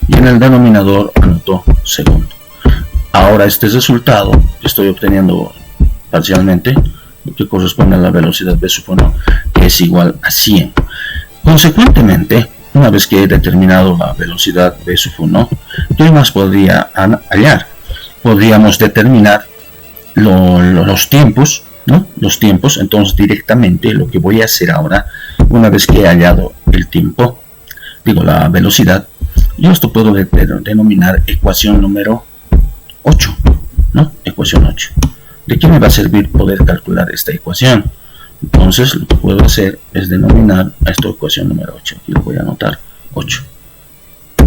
y en el denominador anoto segundo. Ahora este resultado que estoy obteniendo parcialmente, que corresponde a la velocidad v sub 1, que es igual a 100. Consecuentemente, una vez que he determinado la velocidad v sub 1, ¿qué más podría hallar? Podríamos determinar los tiempos, ¿no? Los tiempos. Entonces directamente lo que voy a hacer ahora, una vez que he hallado el tiempo, digo la velocidad, yo esto puedo denominar ecuación número 8, ¿no? Ecuación 8. ¿De qué me va a servir poder calcular esta ecuación? Entonces lo que puedo hacer es denominar a esta ecuación número 8. Aquí lo voy a anotar 8.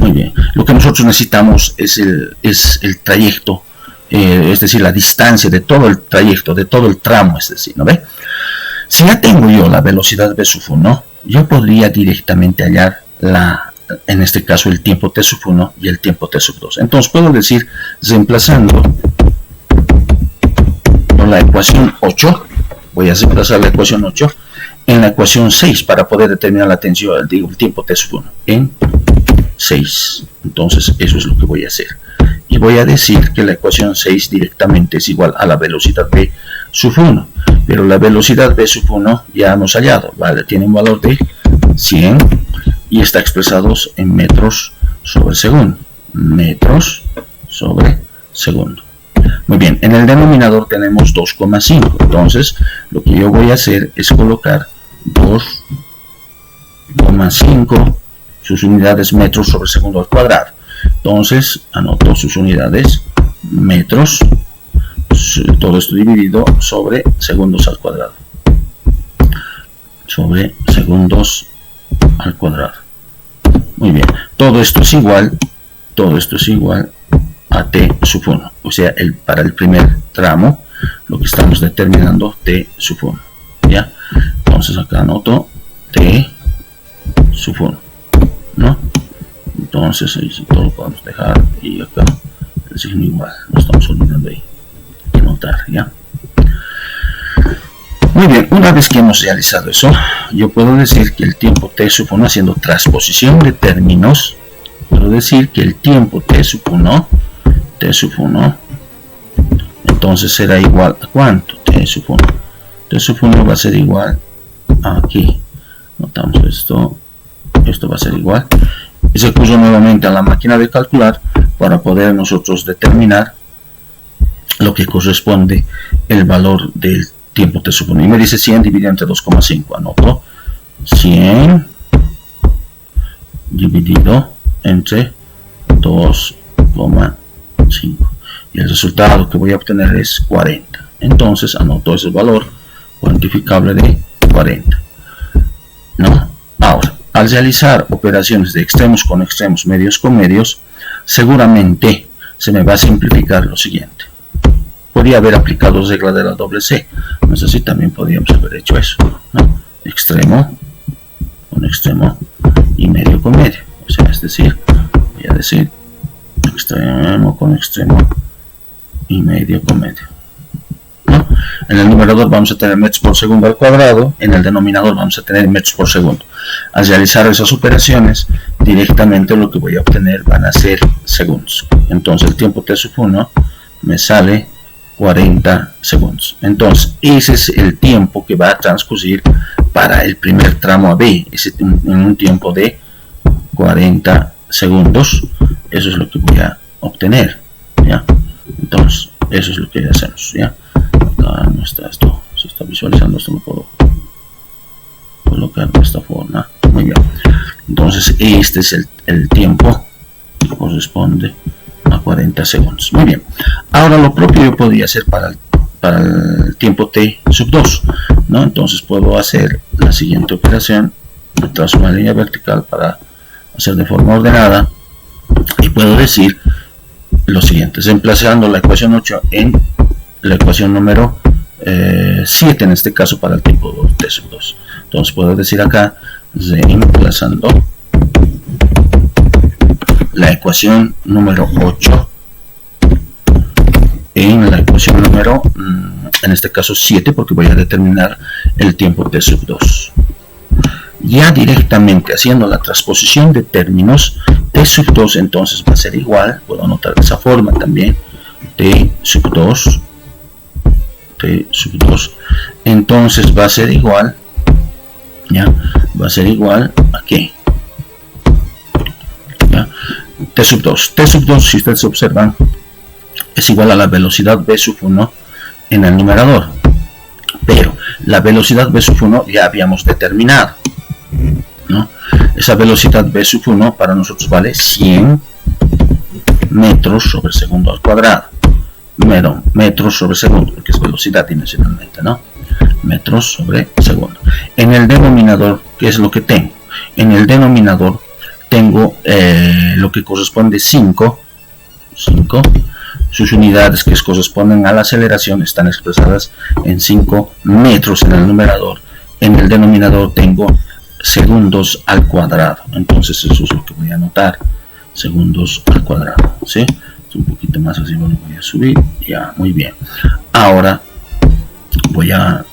Muy bien. Lo que nosotros necesitamos es el trayecto, es decir, la distancia de todo el trayecto, de todo el tramo, es decir, ¿no ve? Si ya tengo yo la velocidad v sub 1, yo podría directamente hallar en este caso el tiempo t sub 1 y el tiempo t sub 2. Entonces puedo decir, reemplazando la ecuación 8, voy a reemplazar la ecuación 8 en la ecuación 6 para poder determinar la tensión, el tiempo t sub 1 en 6. Entonces eso es lo que voy a hacer. Y voy a decir que la ecuación 6 directamente es igual a la velocidad v sub 1. Pero la velocidad v sub 1 ya hemos hallado, ¿vale? Tiene un valor de 100 y está expresado en metros sobre segundo. Metros sobre segundo. Muy bien, en el denominador tenemos 2,5. Entonces, lo que yo voy a hacer es colocar 2,5 sus unidades metros sobre segundo al cuadrado. Entonces, anoto sus unidades metros, todo esto dividido sobre segundos al cuadrado. Sobre segundos al cuadrado. Muy bien, todo esto es igual a t sub 1. O sea, para el primer tramo, lo que estamos determinando t sub 1. ¿Ya? Entonces acá anoto t sub 1. ¿No? Entonces ahí sí todo lo podemos dejar y acá el signo igual, no estamos olvidando ahí anotar, ¿ya? Muy bien, una vez que hemos realizado eso, yo puedo decir que el tiempo t sub 1, haciendo transposición de términos, puedo decir que el tiempo t sub 1 entonces será igual a ¿cuánto? T sub 1 va a ser igual a aquí, notamos esto va a ser igual, y se puso nuevamente a la máquina de calcular para poder nosotros determinar lo que corresponde el valor del tiempo t sub 1, y me dice 100 dividido entre 2,5, anoto 100 dividido entre 2,5 y el resultado que voy a obtener es 40. Entonces anoto ese valor cuantificable de 40, ¿no? Ahora, al realizar operaciones de extremos con extremos, medios con medios, seguramente se me va a simplificar lo siguiente. Podría haber aplicado regla de la doble C, no sé si también podríamos haber hecho eso, ¿no? Extremo con extremo y medio con medio, o sea, es decir, voy a decir extremo con extremo y medio con medio, ¿no? En el numerador vamos a tener metros por segundo al cuadrado, en el denominador vamos a tener metros por segundo. Al realizar esas operaciones, directamente lo que voy a obtener van a ser segundos. Entonces el tiempo t sub 1 me sale 40 segundos. Entonces ese es el tiempo que va a transcurrir para el primer tramo AB, en un tiempo de 40 segundos. Eso es lo que voy a obtener, ¿ya? Entonces eso es lo que hacemos, ¿ya? Acá no está esto, se está visualizando, esto lo puedo colocar de esta forma. Muy bien, entonces este es el tiempo que corresponde a 40 segundos. Muy bien, ahora lo propio yo podría hacer para el tiempo t sub 2, ¿no? Entonces puedo hacer la siguiente operación, trazo una línea vertical para hacer de forma ordenada y puedo decir lo siguiente, reemplazando la ecuación 8 en la ecuación número 7, en este caso para el tiempo t sub 2. Entonces puedo decir acá, reemplazando la ecuación número 8 en la ecuación número, en este caso 7, porque voy a determinar el tiempo t sub 2. Ya directamente haciendo la transposición de términos, t sub 2 entonces va a ser igual, puedo anotar de esa forma también, t sub 2 entonces va a ser igual, ¿ya? Va a ser igual a ¿qué? ¿Ya? T sub 2, si ustedes observan, es igual a la velocidad v sub 1 en el numerador, pero la velocidad v sub 1 ya habíamos determinado, ¿no? Esa velocidad v sub 1 para nosotros vale 100 metros sobre segundo al cuadrado, metros sobre segundo, porque es velocidad dimensionalmente, ¿no? Metros sobre segundo. En el denominador, ¿qué es lo que tengo? En el denominador tengo lo que corresponde 5 sus unidades que corresponden a la aceleración están expresadas en 5 metros en el numerador. En el denominador tengo segundos al cuadrado. Entonces eso es lo que voy a anotar. Segundos al cuadrado. ¿Sí? Un poquito más así lo voy a subir. Ya, muy bien. Ahora voy a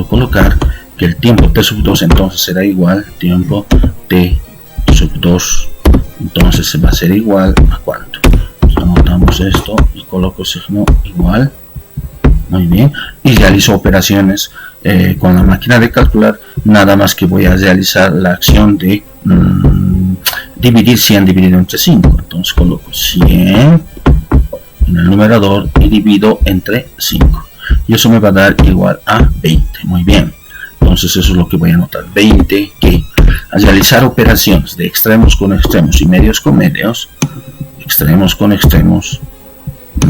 colocar que el tiempo t sub 2 entonces será igual tiempo t sub 2. Entonces se va a ser igual a cuánto. Anotamos esto y coloco signo igual. Muy bien. Y realizo operaciones con la máquina de calcular. Nada más que voy a realizar la acción de dividir 100 dividido entre 5. Entonces coloco 100 en el numerador y divido entre 5. Y eso me va a dar igual a 20. Muy bien. Entonces eso es lo que voy a anotar. 20 que al realizar operaciones de extremos con extremos y medios con medios, extremos con extremos,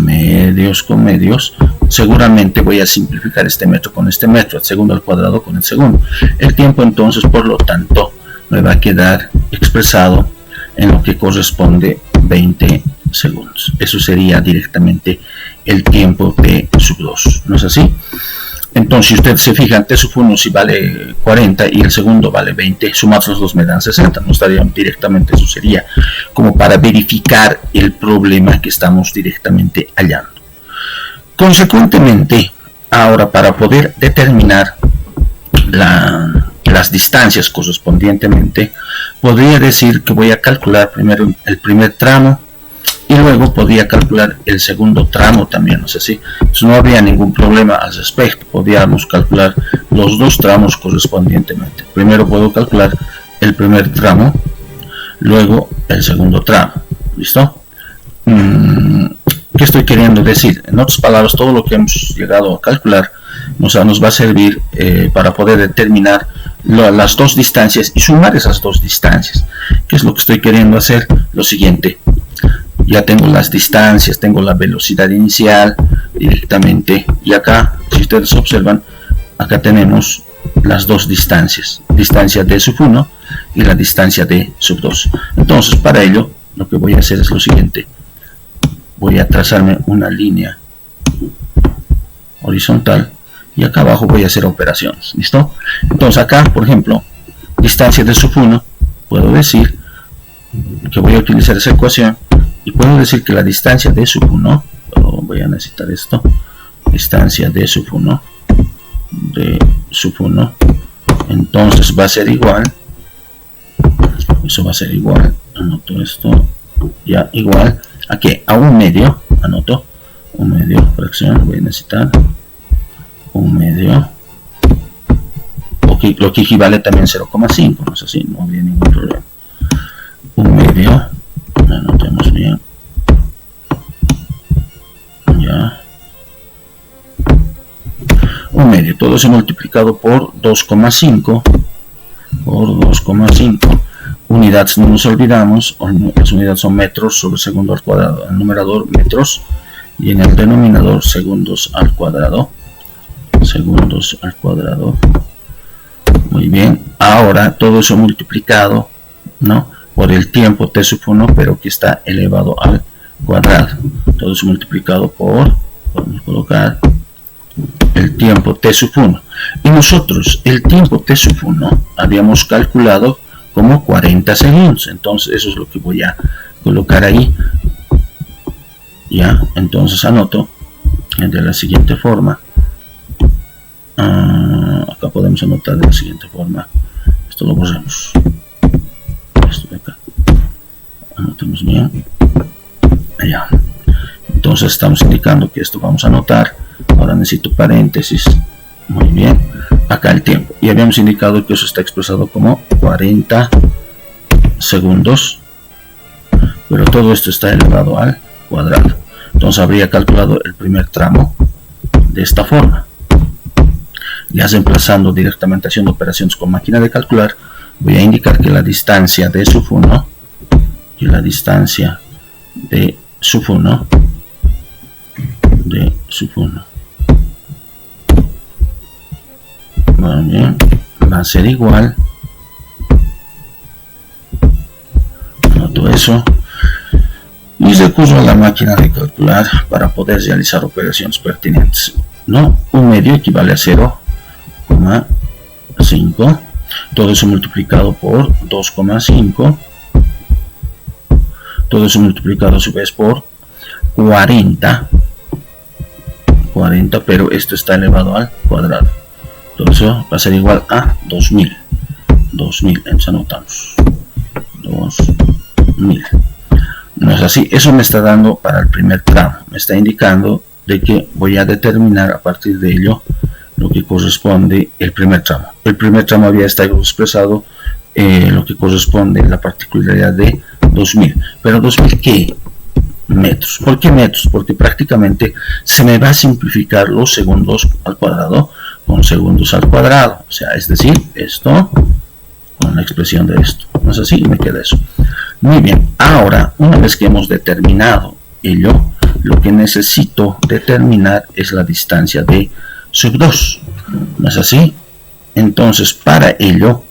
medios con medios, seguramente voy a simplificar este metro con este metro, el segundo al cuadrado con el segundo. El tiempo entonces, por lo tanto, me va a quedar expresado en lo que corresponde 20 segundos. Eso sería directamente el tiempo t sub 2, ¿no es así? Entonces, si usted se fija, t sub 1 si vale 40 y el segundo vale 20, sumados los dos me dan 60, no estarían directamente, eso sería como para verificar el problema que estamos directamente hallando. Consecuentemente, ahora para poder determinar las distancias correspondientemente, podría decir que voy a calcular primero el primer tramo y luego podría calcular el segundo tramo también, no sé si no habría ningún problema al respecto. Podríamos calcular los dos tramos correspondientemente. Primero puedo calcular el primer tramo, luego el segundo tramo. ¿Listo? ¿Qué estoy queriendo decir? En otras palabras, todo lo que hemos llegado a calcular nos va a servir para poder determinar las dos distancias y sumar esas dos distancias. ¿Qué es lo que estoy queriendo hacer? Lo siguiente. Ya tengo las distancias, tengo la velocidad inicial directamente, y acá, si ustedes observan, acá tenemos las dos distancias, distancia d sub 1 y la distancia d sub 2. Entonces, para ello, lo que voy a hacer es lo siguiente. Voy a trazarme una línea horizontal y acá abajo voy a hacer operaciones. ¿Listo? Entonces acá, por ejemplo, distancia d sub 1, puedo decir que voy a utilizar esa ecuación y puedo decir que la distancia d sub 1, voy a necesitar esto, distancia d sub 1, entonces va a ser igual, eso va a ser igual, anoto esto, ya igual, ¿a qué? A un medio, anoto, un medio, fracción, voy a necesitar un medio, lo que equivale también a 0,5, no es así, no habría ningún problema. Un medio, anotemos bien, ya, un medio, todo eso multiplicado por 2,5, unidades no nos olvidamos, las unidades son metros sobre segundo al cuadrado, en el numerador metros y en el denominador segundos al cuadrado, muy bien. Ahora todo eso multiplicado, ¿no?, por el tiempo t sub 1, pero que está elevado al cuadrado. Todo eso multiplicado por, podemos colocar el tiempo t sub 1. Y nosotros el tiempo t sub 1 habíamos calculado como 40 segundos. Entonces eso es lo que voy a colocar ahí. Ya, entonces anoto de la siguiente forma. Acá podemos anotar de la siguiente forma. Esto lo borramos. Esto de acá. Anotemos bien. Allá. Entonces estamos indicando que esto vamos a anotar. Ahora necesito paréntesis. Muy bien. Acá el tiempo. Y habíamos indicado que eso está expresado como 40 segundos. Pero todo esto está elevado al cuadrado. Entonces habría calculado el primer tramo de esta forma. Ya reemplazando directamente, haciendo operaciones con máquina de calcular, voy a indicar que la distancia d sub 1 y la distancia d sub 1 va a ser igual, anoto eso, y y recurro a la máquina de calcular para poder realizar operaciones pertinentes, ¿no? Un medio equivale a 0,5, todo eso multiplicado por 2,5, todo eso multiplicado a su vez por 40, pero esto está elevado al cuadrado, todo eso va a ser igual a 2000, entonces anotamos 2000. No es así, eso me está dando para el primer tramo, me está indicando de que voy a determinar a partir de ello lo que corresponde el primer tramo. El primer tramo había estado expresado lo que corresponde a la particularidad de 2000, pero 2000 ¿qué? Metros. ¿Por qué metros? Porque prácticamente se me va a simplificar los segundos al cuadrado con segundos al cuadrado, o sea, es decir, esto con la expresión de esto, ¿no es así? Y me queda eso. Muy bien, ahora una vez que hemos determinado ello, lo que necesito determinar es la distancia de sub 2, ¿no es así? Entonces para ello,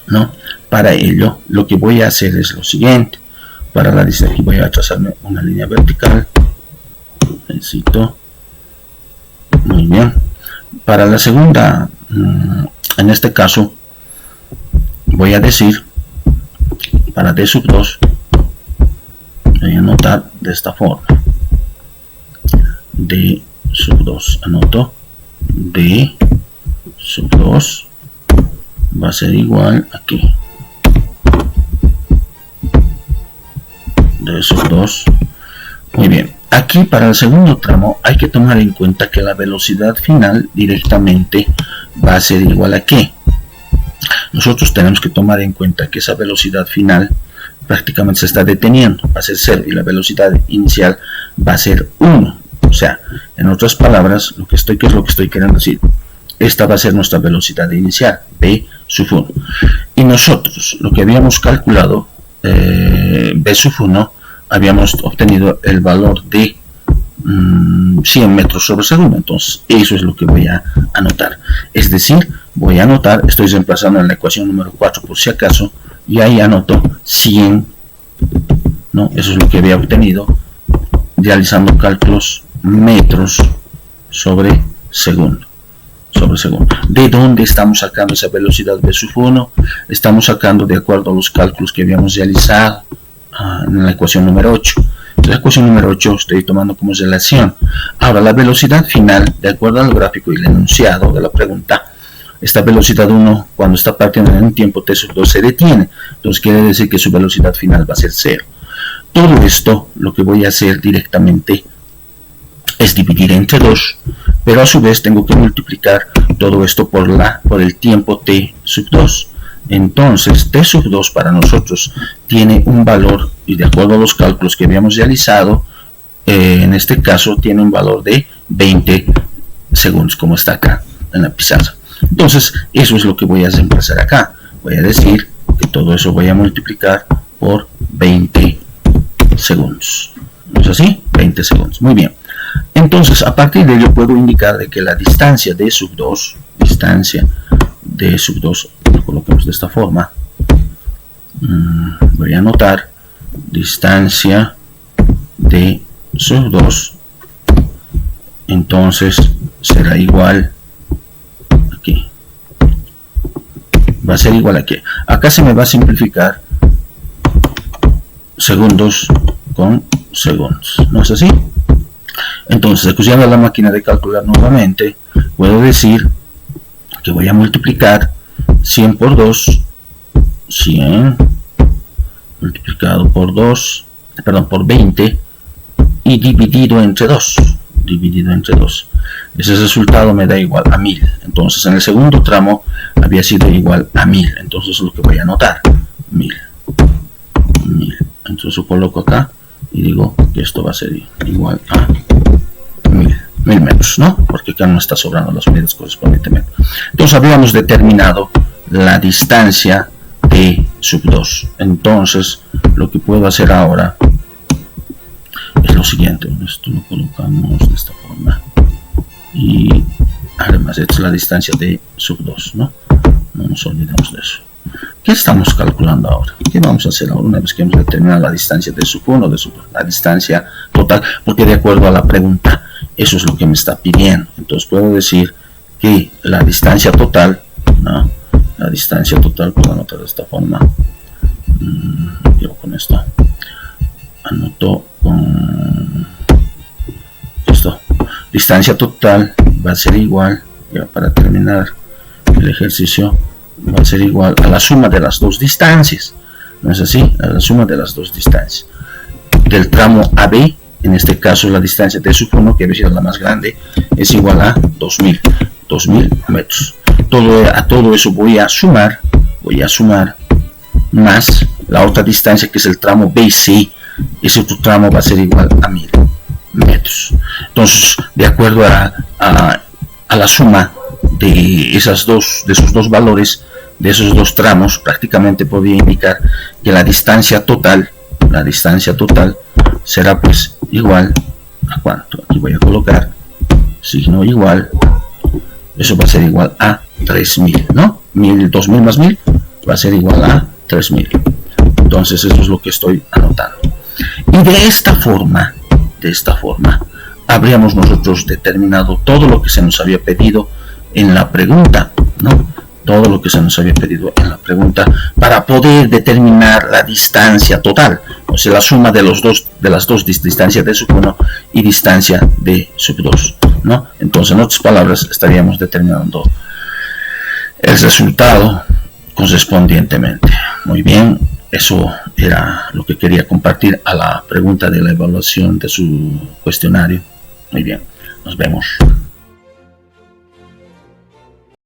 ¿no? Para ello lo que voy a hacer es lo siguiente. Para la distancia aquí voy a trazarme una línea vertical, necesito, muy bien. Para la segunda, en este caso voy a decir, para d sub 2 voy a anotar de esta forma, d sub 2, anoto d sub 2 va a ser igual aquí, d sub 2. Muy bien, aquí para el segundo tramo hay que tomar en cuenta que la velocidad final directamente va a ser igual a ¿qué? Nosotros tenemos que tomar en cuenta que esa velocidad final prácticamente se está deteniendo, va a ser 0, y la velocidad inicial va a ser 1. O sea, en otras palabras, ¿qué es lo que estoy queriendo decir? Esta va a ser nuestra velocidad inicial, b sub 1. Y nosotros, lo que habíamos calculado, b sub 1, habíamos obtenido el valor de 100 metros sobre segundo. Entonces eso es lo que voy a anotar, es decir, voy a anotar, estoy reemplazando en la ecuación número 4 por si acaso, y ahí anoto 100, ¿no? Eso es lo que había obtenido realizando cálculos metros sobre segundo. ¿De dónde estamos sacando esa velocidad b sub 1? Estamos sacando de acuerdo a los cálculos que habíamos realizado en la ecuación número 8. La ecuación número 8 estoy tomando como relación. Ahora, la velocidad final, de acuerdo al gráfico y el enunciado de la pregunta, esta velocidad 1, cuando está partiendo en un tiempo t sub 2, se detiene. Entonces quiere decir que su velocidad final va a ser 0. Todo esto, lo que voy a hacer directamente es dividir entre 2, pero a su vez tengo que multiplicar todo esto por el tiempo t sub 2. Entonces t sub 2 para nosotros tiene un valor, y de acuerdo a los cálculos que habíamos realizado, en este caso tiene un valor de 20 segundos, como está acá en la pizarra. Entonces eso es lo que voy a reemplazar acá. Voy a decir que todo eso voy a multiplicar por 20 segundos. ¿No es así? 20 segundos. Muy bien. Entonces a partir de ello puedo indicar de que la distancia de sub 2, lo coloquemos de esta forma, voy a anotar distancia de sub 2, entonces será igual aquí, va a ser igual aquí, acá se me va a simplificar segundos con segundos, ¿no es así? Entonces, usando la máquina de calcular nuevamente, puedo decir que voy a multiplicar 100 por 2, 100 multiplicado por 2, por 20, y dividido entre 2, ese resultado me da igual a 1000. Entonces en el segundo tramo había sido igual a 1000, entonces es lo que voy a anotar, 1000. Entonces lo coloco acá y digo que esto va a ser igual a 1000 metros, ¿no? Porque acá no está sobrando las medidas correspondientemente. Entonces habíamos determinado la distancia de sub 2. Entonces lo que puedo hacer ahora es lo siguiente. Esto lo colocamos de esta forma, y además esta es la distancia de sub 2, ¿no? No nos olvidemos de eso. Ok, ¿qué estamos calculando ahora? ¿Qué vamos a hacer ahora una vez que hemos determinado la distancia de sub 1, de sub 2? La distancia total, porque de acuerdo a la pregunta, eso es lo que me está pidiendo. Entonces puedo decir que la distancia total, ¿no? La distancia total, puedo anotar de esta forma. Yo con esto anoto con esto. Distancia total va a ser igual, ya para terminar el ejercicio, va a ser igual a la suma de las dos distancias. ¿No es así? A la suma de las dos distancias. Del tramo AB, en este caso la distancia de sub 1, que debe ser la más grande, es igual a 2000 metros. A todo eso voy a sumar más la otra distancia, que es el tramo BC. Ese otro tramo va a ser igual a 1000 metros. Entonces, de acuerdo a la suma de esos dos valores, de esos dos tramos, prácticamente podría indicar que la distancia total será pues igual a ¿cuánto? Aquí voy a colocar signo igual. Eso va a ser igual a 3000, ¿no? 2000 más 1000 va a ser igual a 3000. Entonces eso es lo que estoy anotando. Y de esta forma habríamos nosotros determinado todo lo que se nos había pedido en la pregunta, ¿no? Todo lo que se nos había pedido en la pregunta para poder determinar la distancia total, o sea, la suma de las dos distancias de sub 1 y distancia de sub 2, ¿no? Entonces, en otras palabras, estaríamos determinando el resultado correspondientemente. Muy bien, eso era lo que quería compartir a la pregunta de la evaluación de su cuestionario. Muy bien, nos vemos.